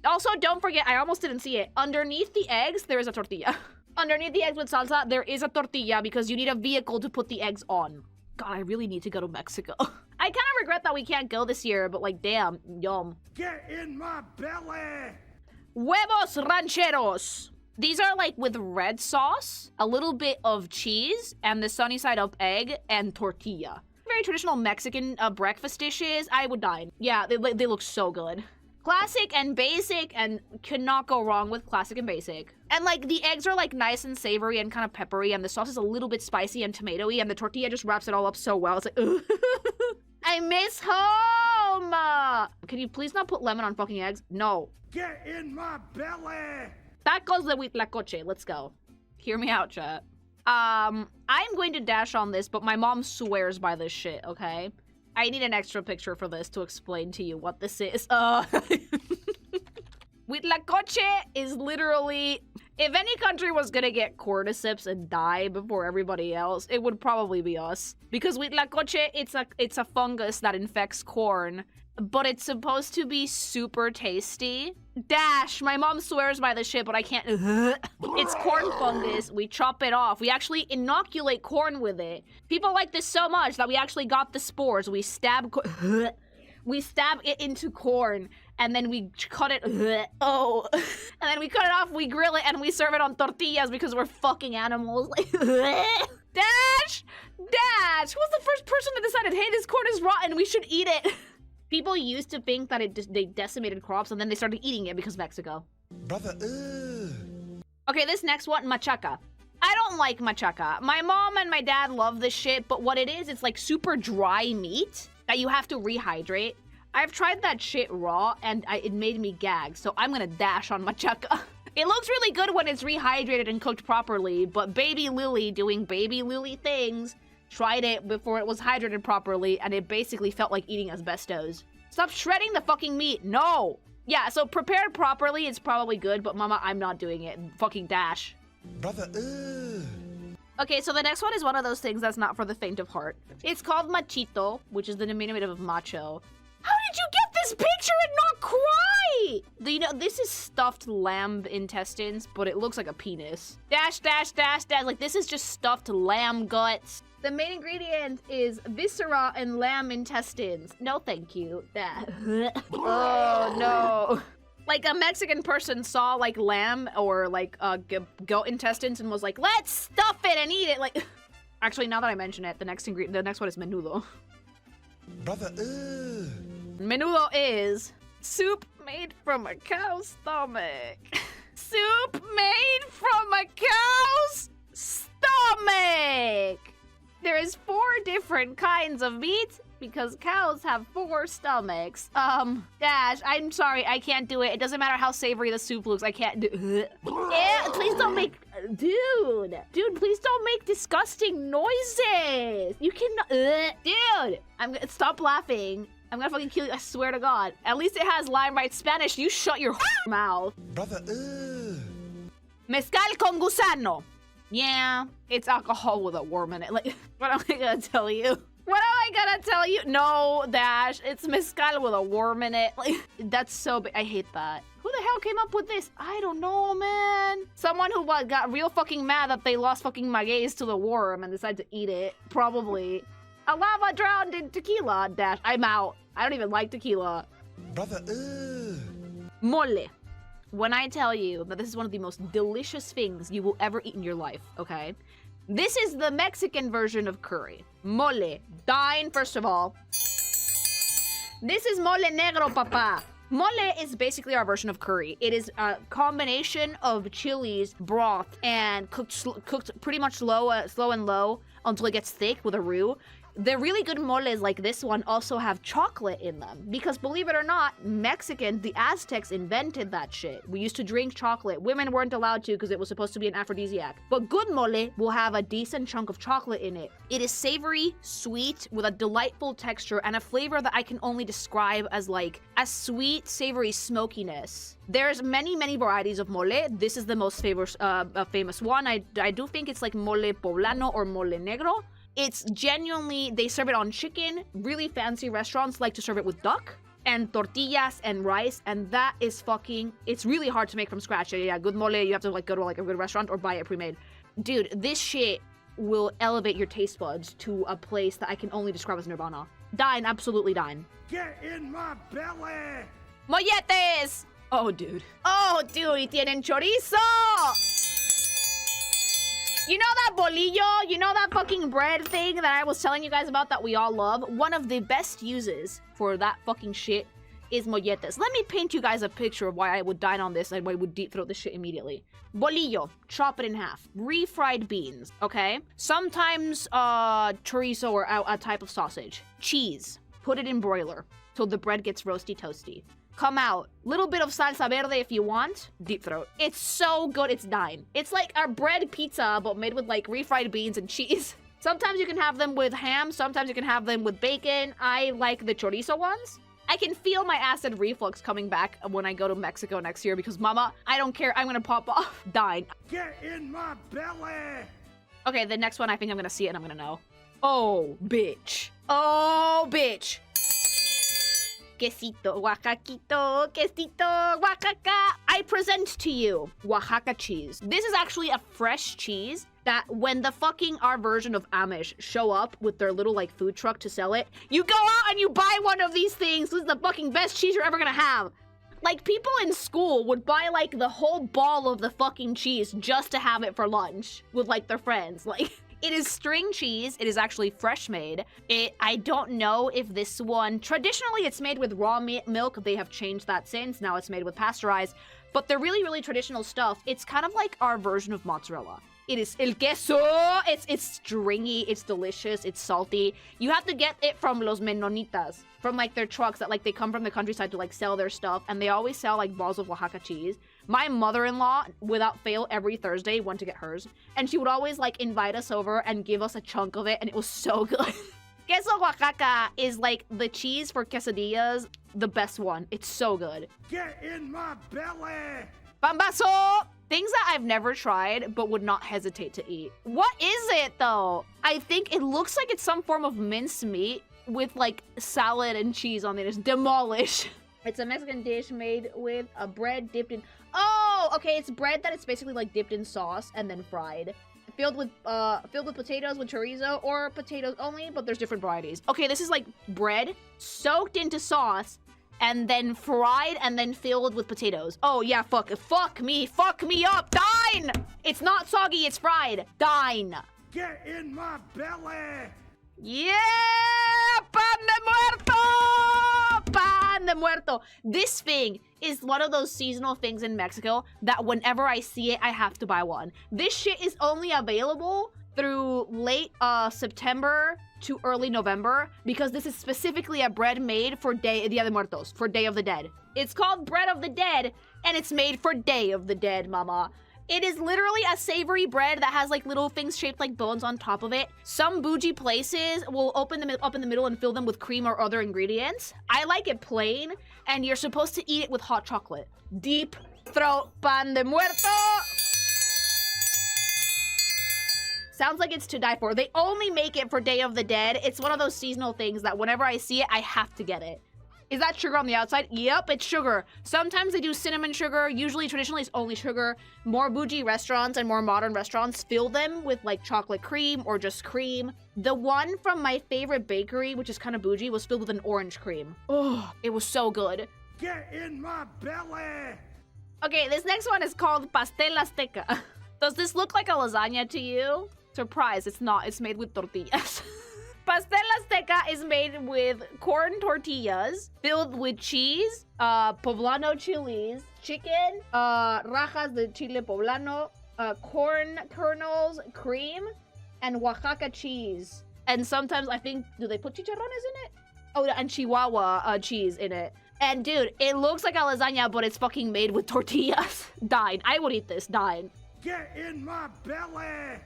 [SPEAKER 1] Also, don't forget, I almost didn't see it. Underneath the eggs, there is a tortilla. Underneath the eggs with salsa, there is a tortilla because you need a vehicle to put the eggs on. God, I really need to go to Mexico. I kind of regret that we can't go this year, but like, damn, yum.
[SPEAKER 2] Get in my belly!
[SPEAKER 1] Huevos rancheros. These are like with red sauce, a little bit of cheese, and the sunny side up egg and tortilla. Very traditional Mexican breakfast dishes. I would dine. Yeah, they look so good. Classic and basic, and cannot go wrong with classic and basic. And like the eggs are like nice and savory and kind of peppery, and the sauce is a little bit spicy and tomatoey, and the tortilla just wraps it all up so well. It's like, I miss home! Can you please not put lemon on fucking eggs? No.
[SPEAKER 2] Get in my belly!
[SPEAKER 1] Tacos de huitlacoche. Let's go. Hear me out, chat. I'm going to dash on this, but my mom swears by this shit, okay? I need an extra picture for this to explain to you what this is. Huitlacoche is literally... If any country was gonna get cordyceps and die before everybody else, it would probably be us. Because huitlacoche, it's a fungus that infects corn, but it's supposed to be super tasty. Dash, my mom swears by this shit, but I can't. It's corn fungus. We chop it off. We actually inoculate corn with it. People like this so much that we actually got the spores. We stab it into corn, and then we cut it. Oh, and then we cut it off. We grill it, and we serve it on tortillas because we're fucking animals. Dash, who was the first person that decided, hey, this corn is rotten, we should eat it? People used to think that they decimated crops, and then they started eating it because of Mexico.
[SPEAKER 4] brother,
[SPEAKER 1] Okay, this next one, machaca. I don't like machaca. My mom and my dad love this shit, but what it is, it's like super dry meat that you have to rehydrate. I've tried that shit raw, and it made me gag, so I'm gonna dash on machaca. It looks really good when it's rehydrated and cooked properly, but Baby Lily doing Baby Lily things tried it before it was hydrated properly, and it basically felt like eating asbestos. Stop shredding the fucking meat, no! Yeah, so prepared properly, it's probably good, but mama, I'm not doing it. Fucking dash.
[SPEAKER 4] brother,
[SPEAKER 1] Okay, so the next one is one of those things that's not for the faint of heart. It's called machito, which is the diminutive of macho. How did you get this picture and not cry? You know, this is stuffed lamb intestines, but it looks like a penis. Dash, dash, dash, dash. Like, this is just stuffed lamb guts. The main ingredient is viscera and lamb intestines. No, thank you. That. Oh, no. Like, a Mexican person saw, like, lamb or, like, goat intestines and was like, let's stuff it and eat it. Like, actually, now that I mention it, the next one is menudo.
[SPEAKER 4] Brother,
[SPEAKER 1] Menudo is soup made from a cow's stomach. Soup made from a cow's stomach. There is 4 different kinds of meat because cows have 4 stomachs. Dash, I'm sorry, I can't do it. It doesn't matter how savory the soup looks, I can't do it. Yeah, please don't make, dude, please don't make disgusting noises. You cannot, dude, stop laughing. I'm gonna fucking kill you, I swear to God. At least it has line right Spanish. You shut your mouth.
[SPEAKER 4] brother,
[SPEAKER 1] Mezcal con gusano. Yeah, it's alcohol with a worm in it. Like, what am I gonna tell you? What am I gonna tell you? No, Dash, it's mezcal with a worm in it. Like, that's so big. I hate that. Who the hell came up with this? I don't know, man. Someone who got real fucking mad that they lost fucking magueyes to the worm and decided to eat it. Probably. A lava drowned in tequila, Dash. I'm out. I don't even like tequila.
[SPEAKER 4] brother,
[SPEAKER 1] Mole. When I tell you that this is one of the most delicious things you will ever eat in your life, okay? This is the Mexican version of curry. Mole. Dine, first of all. This is mole negro, papa. Mole is basically our version of curry. It is a combination of chilies, broth, and cooked pretty much slow and low until it gets thick with a roux. The really good moles like this one also have chocolate in them. Because believe it or not, Mexicans, the Aztecs invented that shit. We used to drink chocolate. Women weren't allowed to because it was supposed to be an aphrodisiac. But good mole will have a decent chunk of chocolate in it. It is savory, sweet, with a delightful texture and a flavor that I can only describe as like a sweet, savory smokiness. There's many, many varieties of mole. This is the most famous one. I do think it's like mole poblano or mole negro. It's genuinely, they serve it on chicken. Really fancy restaurants like to serve it with duck and tortillas and rice. And that is fucking, it's really hard to make from scratch. Yeah, good mole, you have to like go to like a good restaurant or buy it pre-made. Dude, this shit will elevate your taste buds to a place that I can only describe as nirvana. Dine, absolutely dine.
[SPEAKER 2] Get in my belly!
[SPEAKER 1] Molletes! Oh, dude. Oh, dude, y tienen chorizo! You know that bolillo? You know that fucking bread thing that I was telling you guys about that we all love? One of the best uses for that fucking shit is molletes. Let me paint you guys a picture of why I would dine on this and why I would deep throat this shit immediately. Bolillo, chop it in half. Refried beans, okay? Sometimes chorizo or a type of sausage. Cheese, put it in broiler till the bread gets roasty toasty. Come out. Little bit of salsa verde if you want. Deep throat. It's so good, it's dine. It's like our bread pizza, but made with like refried beans and cheese. Sometimes you can have them with ham, sometimes you can have them with bacon. I like the chorizo ones. I can feel my acid reflux coming back when I go to Mexico next year because mama, I don't care, I'm gonna pop off. Dine.
[SPEAKER 2] Get in my belly!
[SPEAKER 1] Okay, the next one I think I'm gonna see it and I'm gonna know. Oh, bitch. Oh, bitch. Quesito, Oaxaquito, quesito, Oaxaca. I present to you Oaxaca cheese. This is actually a fresh cheese that when the fucking our version of Amish show up with their little like food truck to sell it, you go out and you buy one of these things. This is the fucking best cheese you're ever gonna have. Like people in school would buy like the whole ball of the fucking cheese just to have it for lunch with like their friends. Like it is string cheese. It is actually fresh made. I don't know if this one, traditionally it's made with raw milk. They have changed that since. Now it's made with pasteurized. But the really, really traditional stuff, it's kind of like our version of mozzarella. It is el queso. It's stringy. It's delicious. It's salty. You have to get it from los menonitas, from like their trucks that like they come from the countryside to like sell their stuff. And they always sell like balls of Oaxaca cheese. My mother-in-law, without fail, every Thursday went to get hers. And she would always like invite us over and give us a chunk of it. And it was so good. Queso Oaxaca is like the cheese for quesadillas, the best one. It's so good.
[SPEAKER 2] Get in my belly!
[SPEAKER 1] Pambazo! Things that I've never tried, but would not hesitate to eat. What is it, though? I think it looks like it's some form of minced meat. with like salad and cheese on it. Just demolish. It's a Mexican dish made with a bread dipped in... Oh, okay, it's bread that it's basically like dipped in sauce and then fried. Filled with potatoes with chorizo or potatoes only, but there's different varieties. Okay, this is like bread soaked into sauce and then fried and then filled with potatoes. Oh yeah, fuck me up, dine! It's not soggy, it's fried, dine.
[SPEAKER 2] Get in my belly!
[SPEAKER 1] Yeah, pan de muerto! Pan de muerto. This thing is one of those seasonal things in Mexico that whenever I see it, I have to buy one. This shit is only available through late September to early November because this is specifically a bread made for Dia de Muertos, for Day of the Dead. It's called Bread of the Dead, and it's made for Day of the Dead, mama. It is literally a savory bread that has like little things shaped like bones on top of it. Some bougie places will open them up in the middle and fill them with cream or other ingredients. I like it plain, and you're supposed to eat it with hot chocolate. Deep throat pan de muerto. Sounds like it's to die for. They only make it for Day of the Dead. It's one of those seasonal things that whenever I see it, I have to get it. Is that sugar on the outside? Yep, it's sugar. Sometimes they do cinnamon sugar. Usually, traditionally, it's only sugar. More bougie restaurants and more modern restaurants fill them with like chocolate cream or just cream. The one from my favorite bakery, which is kind of bougie, was filled with an orange cream. Oh, it was so good.
[SPEAKER 2] Get in my belly!
[SPEAKER 1] Okay, this next one is called Pastel Azteca. Does this look like a lasagna to you? Surprise, it's not. It's made with tortillas. Pastel Azteca is made with corn tortillas filled with cheese, poblano chilies, chicken, rajas de chile poblano, corn kernels, cream, and Oaxaca cheese. And sometimes I think, do they put chicharrones in it? Oh, and Chihuahua cheese in it. And dude, it looks like a lasagna, but it's fucking made with tortillas. Dine. I would eat this. Dine.
[SPEAKER 2] Get in my belly!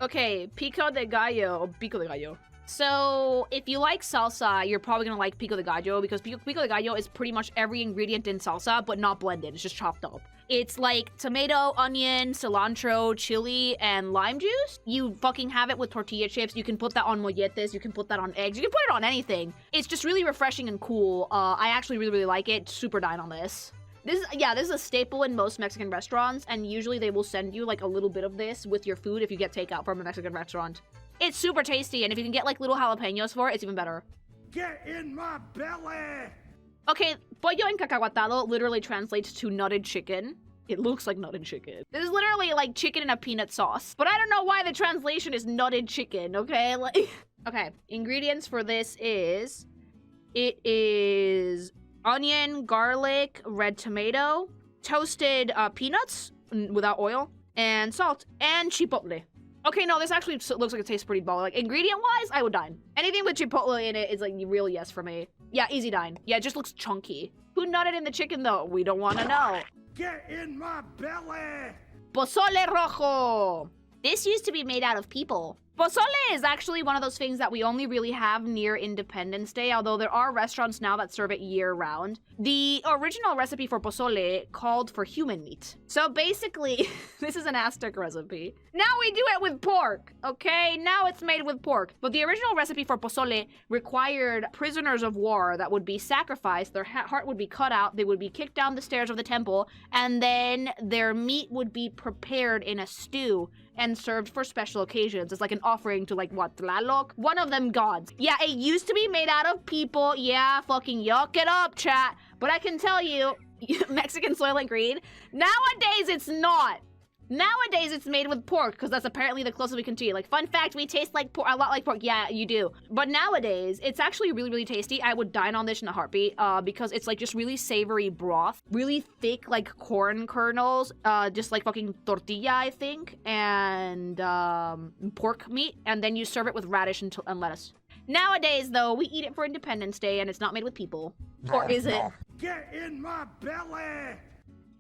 [SPEAKER 1] Okay, pico de gallo. Pico de gallo. So, if you like salsa, you're probably gonna like pico de gallo because pico de gallo is pretty much every ingredient in salsa, but not blended. It's just chopped up. It's like tomato, onion, cilantro, chili, and lime juice. You fucking have it with tortilla chips. You can put that on molletes. You can put that on eggs. You can put it on anything. It's just really refreshing and cool. I actually really like it. Super dine on this. This is a staple in most Mexican restaurants, and usually they will send you like a little bit of this with your food if you get takeout from a Mexican restaurant. It's super tasty, and if you can get like little jalapenos for it, it's even better.
[SPEAKER 2] Get in my belly!
[SPEAKER 1] Okay, pollo encacahuatado literally translates to nutted chicken. It looks like nutted chicken. This is literally like chicken in a peanut sauce. But I don't know why the translation is nutted chicken, okay? Like, okay, ingredients for this is... It is onion, garlic, red tomato, toasted peanuts without oil, and salt, and chipotle. Okay, no, this actually looks like it tastes pretty ball. Like, ingredient-wise, I would dine. Anything with chipotle in it is, like, real yes for me. Yeah, easy dine. Yeah, it just looks chunky. Who nutted in the chicken, though? We don't want to know.
[SPEAKER 2] Get in my belly!
[SPEAKER 1] Pozole rojo. This used to be made out of people. Pozole is actually one of those things that we only really have near Independence Day, although there are restaurants now that serve it year-round. The original recipe for pozole called for human meat. So basically, this is an Aztec recipe. Now we do it with pork, okay? Now it's made with pork. But the original recipe for pozole required prisoners of war that would be sacrificed, their heart would be cut out, they would be kicked down the stairs of the temple, and then their meat would be prepared in a stew and served for special occasions. It's like an offering to, like, what, Tlaloc? One of them gods. Yeah, it used to be made out of people. Yeah, fucking yuck it up, chat. But I can tell you, Mexican Soylent Green, nowadays it's not. Nowadays it's made with pork, because that's apparently the closest we can to it. Like, fun fact, we taste like pork, a lot like pork. Yeah, you do. But nowadays, it's actually really, really tasty. I would dine on this in a heartbeat, because it's like just really savory broth, really thick, like corn kernels, just like fucking tortilla, I think, and pork meat, and then you serve it with radish and lettuce. Nowadays, though, we eat it for Independence Day, and it's not made with people. Or is it?
[SPEAKER 2] Get in my belly!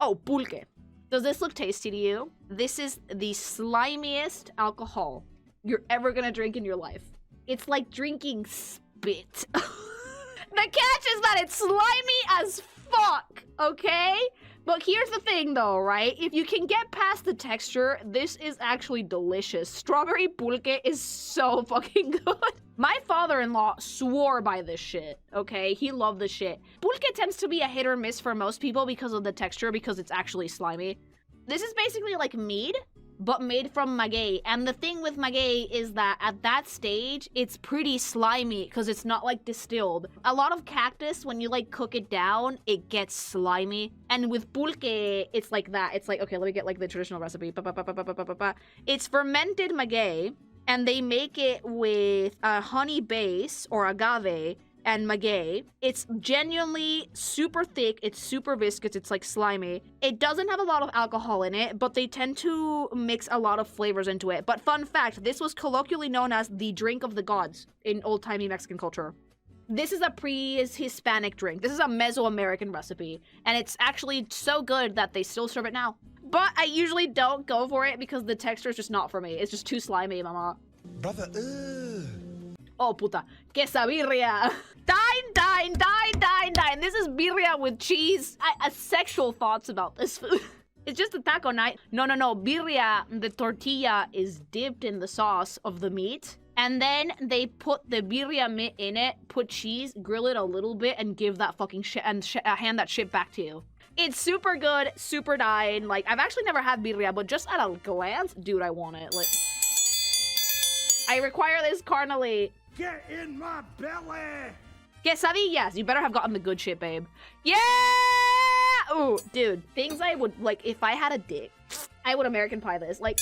[SPEAKER 1] Oh, pulque. Does this look tasty to you? This is the slimiest alcohol you're ever gonna drink in your life. It's like drinking spit. The catch is that it's slimy as fuck, okay? But here's the thing though, right? If you can get past the texture, this is actually delicious. Strawberry pulque is so fucking good. My father-in-law swore by this shit, okay? He loved this shit. Pulque tends to be a hit or miss for most people because of the texture, because it's actually slimy. This is basically like mead, but made from maguey. And the thing with maguey is that at that stage, it's pretty slimy because it's not like distilled. A lot of cactus, when you like cook it down, it gets slimy. And with pulque, it's like that. It's like, okay, let me get like the traditional recipe. It's fermented maguey, and they make it with a honey base or agave and maguey. It's genuinely super thick, it's super viscous, it's like slimy. It doesn't have a lot of alcohol in it, but they tend to mix a lot of flavors into it. But fun fact, this was colloquially known as the drink of the gods in old-timey Mexican culture. This is a pre-Hispanic drink. This is a Mesoamerican recipe, and it's actually so good that they still serve it now. But I usually don't go for it because the texture is just not for me. It's just too slimy, mama.
[SPEAKER 4] Brother,
[SPEAKER 1] Oh, puta. Quesabirria. Dine. This is birria with cheese. I sexual thoughts about this food. It's just a taco night. No. Birria, the tortilla is dipped in the sauce of the meat. And then they put the birria meat in it, put cheese, grill it a little bit, and give that fucking shit, and hand that shit back to you. It's super good, super dine. Like, I've actually never had birria, but just at a glance, dude, I want it. Like, I require this carnally.
[SPEAKER 2] Get in my belly!
[SPEAKER 1] Quesadillas. You better have gotten the good shit, babe. Yeah! Ooh, dude. Things I would, like, if I had a dick, I would American Pie this. Like,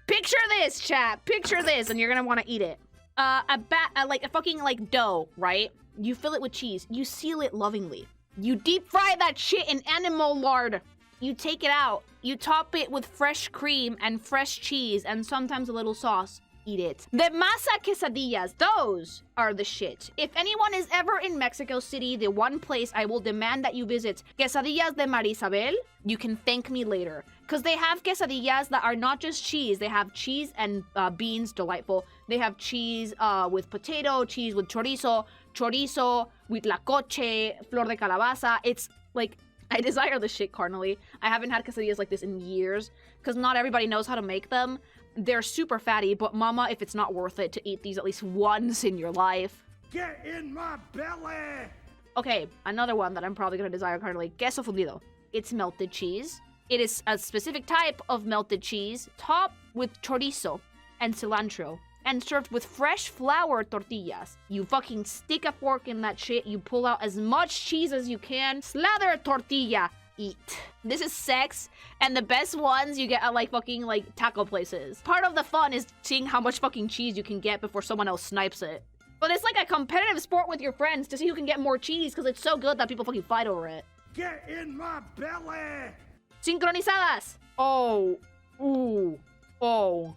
[SPEAKER 1] picture this, chat. Picture this, and you're gonna want to eat it. Like a fucking, like, dough, right? You fill it with cheese. You seal it lovingly. You deep fry that shit in animal lard. You take it out. You top it with fresh cream and fresh cheese and sometimes a little sauce. Eat it. The masa quesadillas, those are the shit. If anyone is ever in Mexico City, the one place I will demand that you visit, Quesadillas de Marisabel, you can thank me later. Because they have quesadillas that are not just cheese. They have cheese and beans, delightful. They have cheese with potato, cheese with chorizo with huitlacoche, flor de calabaza. It's like, I desire this shit carnally. I haven't had quesadillas like this in years because not everybody knows how to make them. They're super fatty, but mama, if it's not worth it to eat these at least once in your life.
[SPEAKER 2] Get in my belly!
[SPEAKER 1] Okay, another one that I'm probably gonna desire carnally. Queso fundido. It's melted cheese. It is a specific type of melted cheese, topped with chorizo and cilantro, and served with fresh flour tortillas. You fucking stick a fork in that shit, you pull out as much cheese as you can, slather a tortilla, eat. This is sex, and the best ones you get at like fucking like taco places. Part of the fun is seeing how much fucking cheese you can get before someone else snipes it. But it's like a competitive sport with your friends to see who can get more cheese because it's so good that people fucking fight over it.
[SPEAKER 2] Get in my belly!
[SPEAKER 1] Sincronizadas! Oh. Ooh. Oh.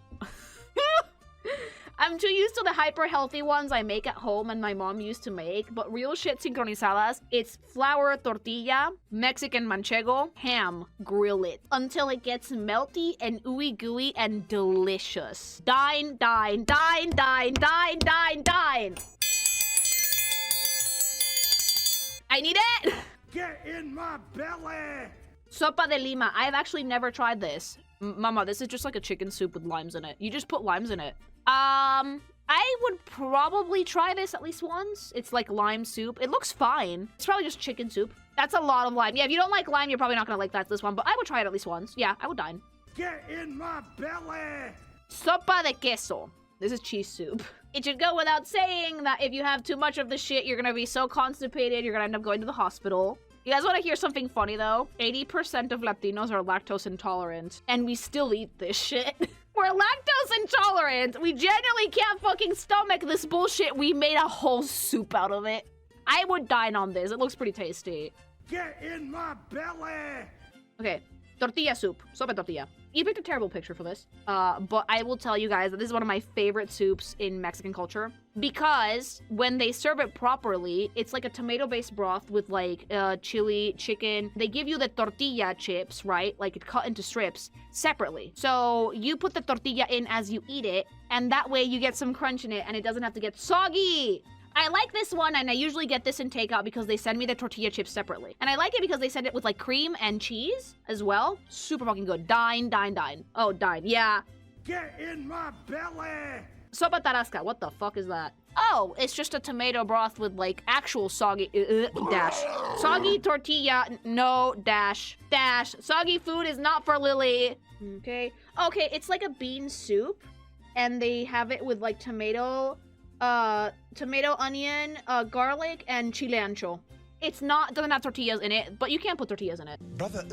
[SPEAKER 1] I'm too used to the hyper healthy ones I make at home and my mom used to make, but real shit sincronizadas, it's flour tortilla, Mexican manchego, ham, grill it until it gets melty and ooey gooey and delicious. Dine. I need it!
[SPEAKER 2] Get in my belly!
[SPEAKER 1] Sopa de lima. I've actually never tried this. Mama, this is just like a chicken soup with limes in it. You just put limes in it. I would probably try this at least once. It's like lime soup. It looks fine. It's probably just chicken soup. That's a lot of lime. Yeah, if you don't like lime, you're probably not gonna like this one, but I would try it at least once. Yeah, I would dine.
[SPEAKER 2] Get in my belly!
[SPEAKER 1] Sopa de queso. This is cheese soup. It should go without saying that if you have too much of the shit, you're gonna be so constipated, you're gonna end up going to the hospital. You guys want to hear something funny, though? 80% of Latinos are lactose intolerant, and we still eat this shit. We're lactose intolerant. We genuinely can't fucking stomach this bullshit. We made a whole soup out of it. I would dine on this. It looks pretty tasty.
[SPEAKER 2] Get in my belly!
[SPEAKER 1] Okay, tortilla soup. Sopa tortilla. You picked a terrible picture for this, but I will tell you guys that this is one of my favorite soups in Mexican culture because when they serve it properly, it's like a tomato-based broth with like chili, chicken. They give you the tortilla chips, right? Like cut into strips separately. So you put the tortilla in as you eat it, and that way you get some crunch in it and it doesn't have to get soggy. I like this one, and I usually get this in takeout because they send me the tortilla chips separately. And I like it because they send it with like cream and cheese as well. Super fucking good. Dine. Oh, dine. Yeah.
[SPEAKER 2] Get in my belly!
[SPEAKER 1] Sopa tarasca. What the fuck is that? Oh, it's just a tomato broth with like actual soggy dash. Soggy tortilla, no dash. Soggy food is not for Lily. Okay. Okay, it's like a bean soup, and they have it with like tomato, onion, garlic, and chile ancho. It doesn't have tortillas in it, but you can put tortillas in it.
[SPEAKER 4] Brother,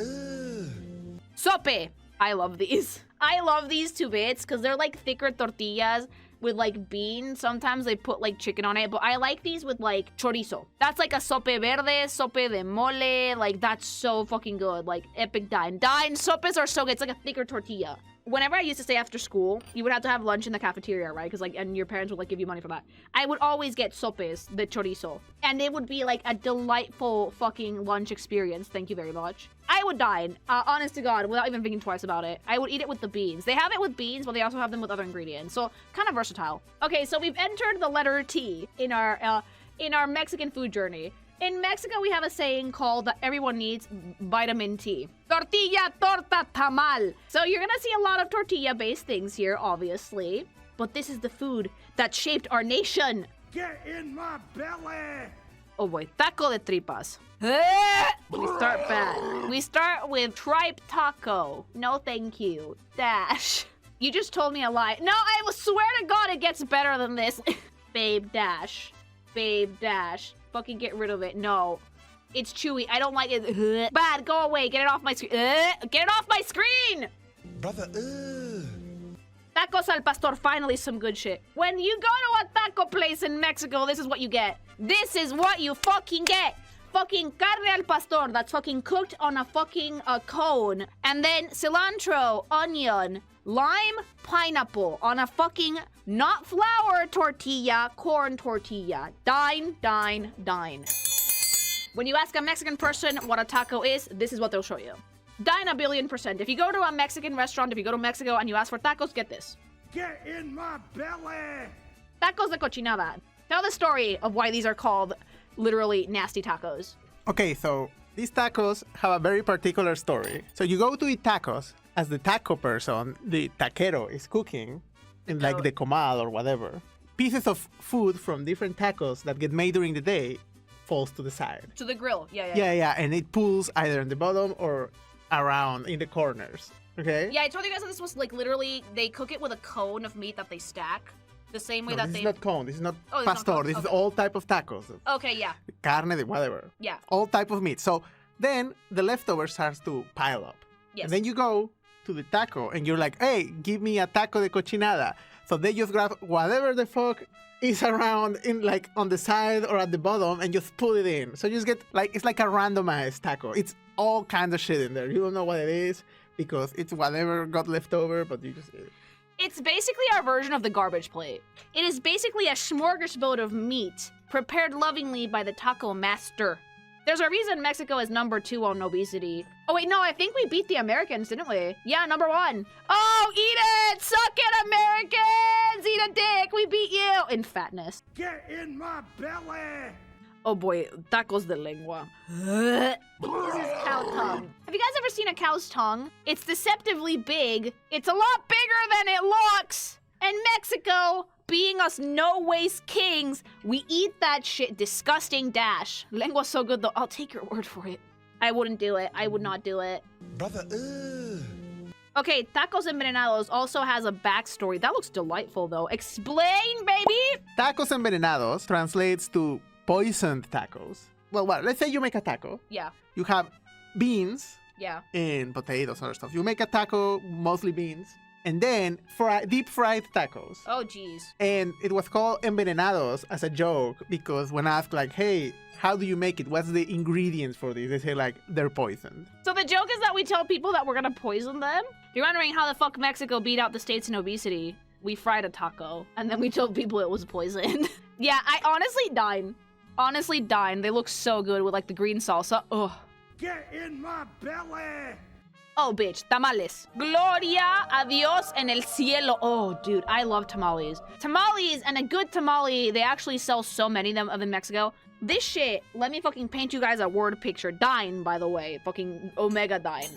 [SPEAKER 1] Sope. I love these. I love these two bits because they're like thicker tortillas with like beans. Sometimes they put like chicken on it, but I like these with like chorizo. That's like a sope verde, sope de mole. Like that's so fucking good. Like epic dine. Sopes are so good. It's like a thicker tortilla. Whenever I used to stay after school, you would have to have lunch in the cafeteria, right? Because like, and your parents would like give you money for that. I would always get sopes, the chorizo, and it would be like a delightful fucking lunch experience. Thank you very much. I would dine, honest to God, without even thinking twice about it. I would eat it with the beans. They have it with beans, but they also have them with other ingredients. So kind of versatile. Okay, so we've entered the letter T in our Mexican food journey. In Mexico, we have a saying called that everyone needs vitamin T. Tortilla, torta, tamal. So you're gonna see a lot of tortilla-based things here, obviously. But this is the food that shaped our nation.
[SPEAKER 2] Get in my belly!
[SPEAKER 1] Oh boy, taco de tripas. We start bad. We start with tripe taco. No thank you. Dash. You just told me a lie. No, I will swear to God it gets better than this. Babe dash. Babe dash. Fucking get rid of it. No. It's chewy. I don't like it. Bad. Go away. Get it off my screen. Get it off my screen!
[SPEAKER 4] brother,
[SPEAKER 1] Tacos al pastor. Finally some good shit. When you go to a taco place in Mexico, this is what you get. This is what you fucking get. Fucking carne al pastor. That's fucking cooked on a fucking cone. And then cilantro, onion, lime, pineapple on a fucking not flour tortilla, corn tortilla. Dine. When you ask a Mexican person what a taco is, this is what they'll show you. Dine 1,000,000,000%. If you go to a Mexican restaurant, if you go to Mexico and you ask for tacos, get this.
[SPEAKER 2] Get in my belly!
[SPEAKER 1] Tacos de cochinada. Tell the story of why these are called literally nasty tacos.
[SPEAKER 3] Okay, so these tacos have a very particular story. So you go to eat tacos, as the taco person, the taquero, is cooking in like the comal or whatever. Pieces of food from different tacos that get made during the day falls to the side.
[SPEAKER 1] To the grill.
[SPEAKER 3] Yeah, and it pulls either in the bottom or around in the corners. Okay?
[SPEAKER 1] Yeah, I told you guys that this was like literally, they cook it with a cone of meat that they stack. The same way
[SPEAKER 3] No,
[SPEAKER 1] that
[SPEAKER 3] this
[SPEAKER 1] they...
[SPEAKER 3] is not cone. This is not
[SPEAKER 1] Oh, it's not
[SPEAKER 3] pastor.
[SPEAKER 1] cone.
[SPEAKER 3] This is
[SPEAKER 1] Okay.
[SPEAKER 3] all type of tacos.
[SPEAKER 1] Okay, yeah.
[SPEAKER 3] Carne, whatever.
[SPEAKER 1] Yeah.
[SPEAKER 3] All type of meat. So then the leftover starts to pile up.
[SPEAKER 1] Yes.
[SPEAKER 3] And then you go to the taco and you're like, hey, give me a taco de cochinada. So they just grab whatever the fuck is around in like on the side or at the bottom and just put it in. So you just get like, it's like a randomized taco. It's all kinds of shit in there. You don't know what it is because it's whatever got left over, but you just eat it.
[SPEAKER 1] It's basically our version of the garbage plate. It is basically a smorgasbord of meat prepared lovingly by the taco master. There's a reason Mexico is number 2 on obesity. Oh wait, no, I think we beat the Americans, didn't we? Yeah, number 1. Oh, eat it! Suck it, Americans! Eat a dick! We beat you! In fatness.
[SPEAKER 2] Get in my belly!
[SPEAKER 1] Oh boy, tacos de lengua. This is cow tongue. Have you guys ever seen a cow's tongue? It's deceptively big. It's a lot bigger than it looks. And Mexico, being us no-waste kings, we eat that shit. Disgusting dash. Lengua's so good though. I'll take your word for it. I wouldn't do it. I would not do it.
[SPEAKER 4] brother,
[SPEAKER 1] Okay, tacos envenenados also has a backstory. That looks delightful though. Explain, baby!
[SPEAKER 3] Tacos envenenados translates to poisoned tacos. Well, let's say you make a taco.
[SPEAKER 1] Yeah,
[SPEAKER 3] You have beans
[SPEAKER 1] yeah.
[SPEAKER 3] and potatoes and other stuff. You make a taco, mostly beans, and then deep fried tacos.
[SPEAKER 1] Oh, jeez.
[SPEAKER 3] And it was called envenenados as a joke because when asked like, hey, how do you make it? What's the ingredients for this? They say like, they're poisoned.
[SPEAKER 1] So the joke is that we tell people that we're gonna poison them? If you're wondering how the fuck Mexico beat out the states in obesity, we fried a taco, and then we told people it was poisoned. Yeah, I honestly dine. Honestly dine. They look so good with like the green salsa. Ugh.
[SPEAKER 2] Get in my belly!
[SPEAKER 1] Oh, bitch, tamales. Gloria a Dios en el cielo. Oh, dude, I love tamales. Tamales and a good tamale, they actually sell so many of them in Mexico. This shit, let me fucking paint you guys a word picture. Dine, by the way, fucking omega dine.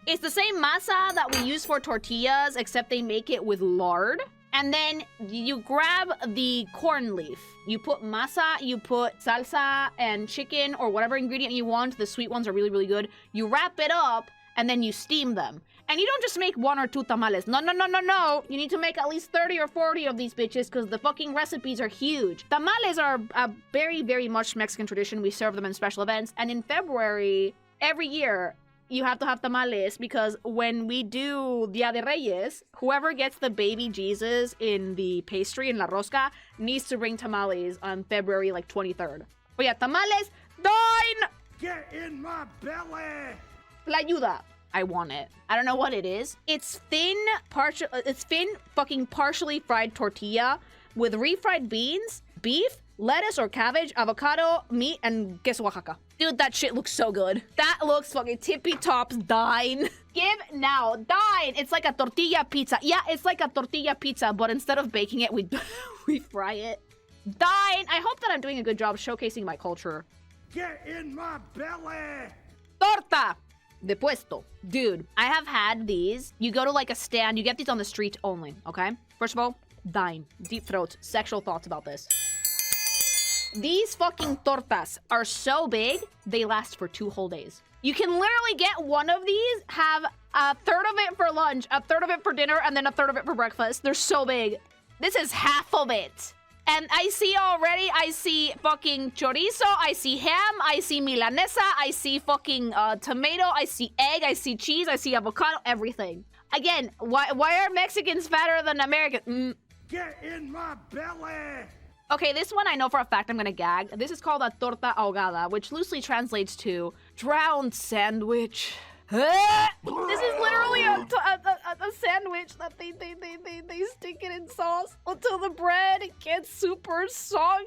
[SPEAKER 1] It's the same masa that we use for tortillas, except they make it with lard. And then you grab the corn leaf. You put masa, you put salsa and chicken or whatever ingredient you want. The sweet ones are really, really good. You wrap it up and then you steam them. And you don't just make 1 or 2 tamales. No, no, no, no, no. You need to make at least 30 or 40 of these bitches because the fucking recipes are huge. Tamales are a very, very much Mexican tradition. We serve them in special events. And in February, every year, you have to have tamales because when we do Dia de Reyes, whoever gets the baby Jesus in the pastry in la rosca needs to bring tamales on February like 23rd. But yeah, tamales, dine!
[SPEAKER 2] Get in my belly!
[SPEAKER 1] La ayuda. I want it. I don't know what it is. It's thin, fucking partially fried tortilla with refried beans, beef, lettuce or cabbage, avocado, meat, and queso Oaxaca. Dude, that shit looks so good. That looks fucking tippy tops. Dine. Give now. Dine. It's like a tortilla pizza. Yeah, it's like a tortilla pizza, but instead of baking it, we fry it. Dine. I hope that I'm doing a good job showcasing my culture.
[SPEAKER 2] Get in my belly!
[SPEAKER 1] Torta de puesto. Dude, I have had these. You go to like a stand. You get these on the street only, okay? First of all, dine. Deep throat. Sexual thoughts about this. These fucking tortas are so big, they last for 2 whole days. You can literally get one of these, have a third of it for lunch, a third of it for dinner, and then a third of it for breakfast. They're so big. This is half of it. And I see already, I see fucking chorizo, I see ham, I see milanesa, I see fucking tomato, I see egg, I see cheese, I see avocado, everything. Again, why are Mexicans fatter than Americans?
[SPEAKER 2] Get in my belly!
[SPEAKER 1] Okay, this one I know for a fact I'm gonna gag. This is called a torta ahogada, which loosely translates to drowned sandwich. This is literally a sandwich that they stick it in sauce until the bread gets super soggy.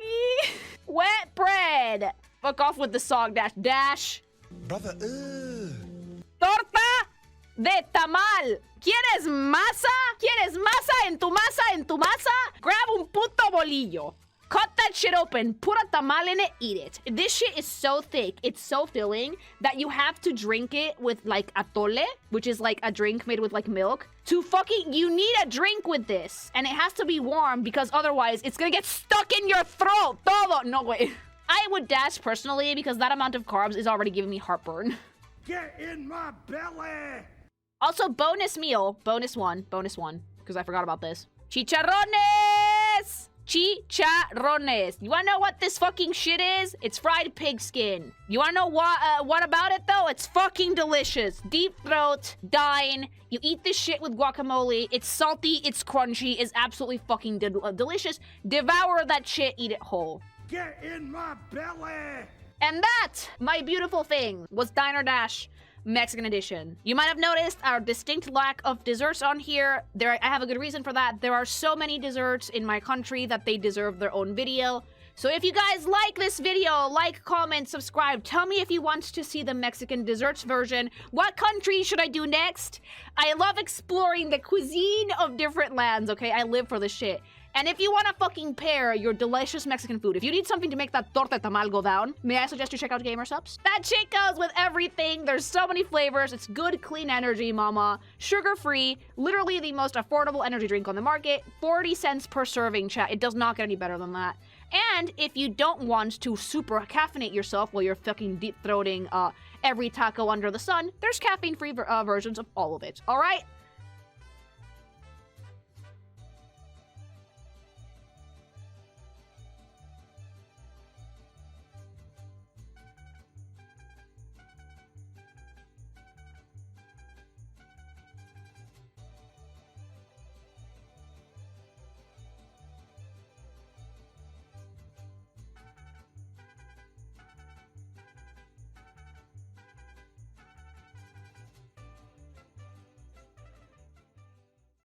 [SPEAKER 1] Wet bread. Fuck off with the song dash.
[SPEAKER 4] Brother,
[SPEAKER 1] Torta de tamal. ¿Quieres masa? ¿Quieres masa en tu masa en tu masa? Grab un puto bolillo. Cut that shit open, put a tamal in it, eat it. This shit is so thick, it's so filling, that you have to drink it with like atole, which is like a drink made with like milk. You need a drink with this. And it has to be warm because otherwise it's gonna get stuck in your throat. Todo. No way. I would dash personally because that amount of carbs is already giving me heartburn.
[SPEAKER 2] Get in my belly!
[SPEAKER 1] Also, bonus meal, bonus one, because I forgot about this. Chicharrones! Chicharrones. You wanna know what this fucking shit is? It's fried pig skin. You wanna know what about it though? It's fucking delicious. Deep throat, dine. You eat this shit with guacamole. It's salty, it's crunchy, it's absolutely fucking delicious. Devour that shit, eat it whole.
[SPEAKER 2] Get in my belly!
[SPEAKER 1] And that, my beautiful thing, was Dine or Dash Mexican edition. You might have noticed our distinct lack of desserts on here. I have a good reason for that. There are so many desserts in my country that they deserve their own video. So if you guys like this video, like, comment, subscribe. Tell me if you want to see the Mexican desserts version. What country should I do next? I love exploring the cuisine of different lands, okay? I live for this shit. And if you want to fucking pair your delicious Mexican food, if you need something to make that torta tamal go down, may I suggest you check out Gamer Subs? That shit goes with everything. There's so many flavors. It's good, clean energy, mama. Sugar-free. Literally the most affordable energy drink on the market. 40 cents per serving, chat. It does not get any better than that. And if you don't want to super caffeinate yourself while you're fucking deep-throating every taco under the sun, there's caffeine-free versions of all of it. All right?